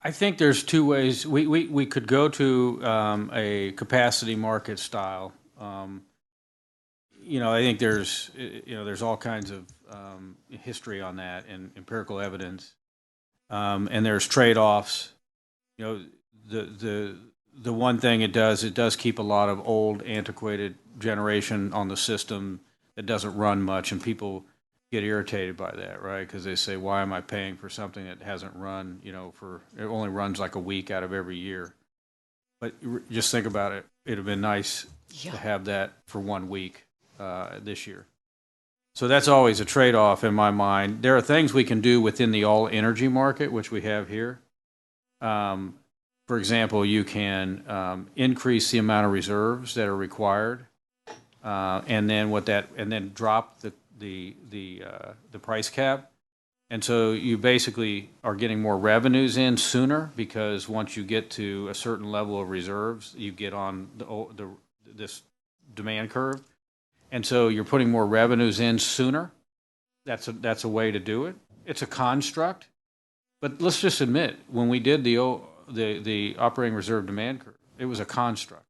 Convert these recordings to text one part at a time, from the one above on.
I think there's two ways. We could go to a capacity market style. Um, I think there's all kinds of history on that and empirical evidence, and there's trade-offs. You know, the one thing it does keep a lot of old, antiquated generation on the system that doesn't run much, and people get irritated by that, right? Because they say, "Why am I paying for something that hasn't run? For it only runs like a week out of every year." But just think about it. It'd have been nice to Yeah. have that for 1 week this year. So that's always a trade-off in my mind. There are things we can do within the all energy market, which we have here. Um, for example, you can increase the amount of reserves that are required, and then drop the price cap. And so you basically are getting more revenues in sooner because once you get to a certain level of reserves, you get on this demand curve, and so you're putting more revenues in sooner. That's a way to do it. It's a construct, but let's just admit when we did the operating reserve demand curve, it was a construct.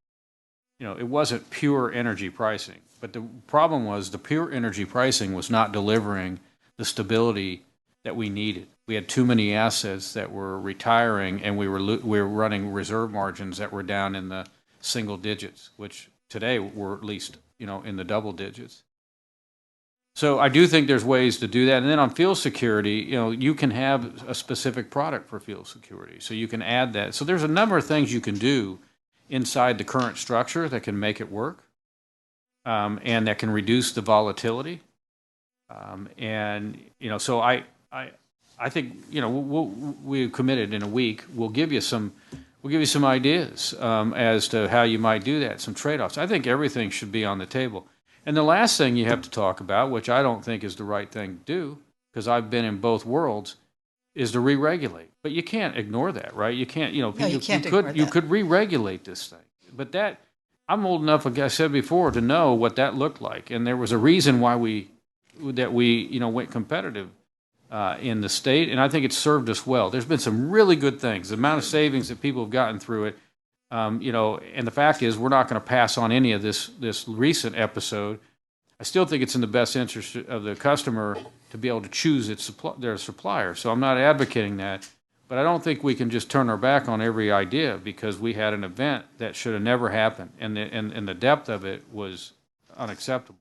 It wasn't pure energy pricing. But the problem was the pure energy pricing was not delivering the stability that we needed. We had too many assets that were retiring, and we were running reserve margins that were down in the single digits, which today were at least in the double digits. So I do think there's ways to do that. And then on fuel security, you can have a specific product for fuel security. So you can add that. So there's a number of things you can do inside the current structure that can make it work, and that can reduce the volatility. So I think we've committed in a week. We'll give you some ideas as to how you might do that. Some trade-offs. I think everything should be on the table. And the last thing you have to talk about, which I don't think is the right thing to do, because I've been in both worlds, is to re-regulate. But you can't ignore that, right? You can't. No, you can't you ignore could you that. could re-regulate this thing. But I'm old enough, like I said before, to know what that looked like, and there was a reason why we went competitive in the state, and I think it's served us well. There's been some really good things. The amount of savings that people have gotten through it, and the fact is, we're not going to pass on any of this recent episode. I still think it's in the best interest of the customer to be able to choose their supplier. So I'm not advocating that, but I don't think we can just turn our back on every idea because we had an event that should have never happened, and the depth of it was unacceptable.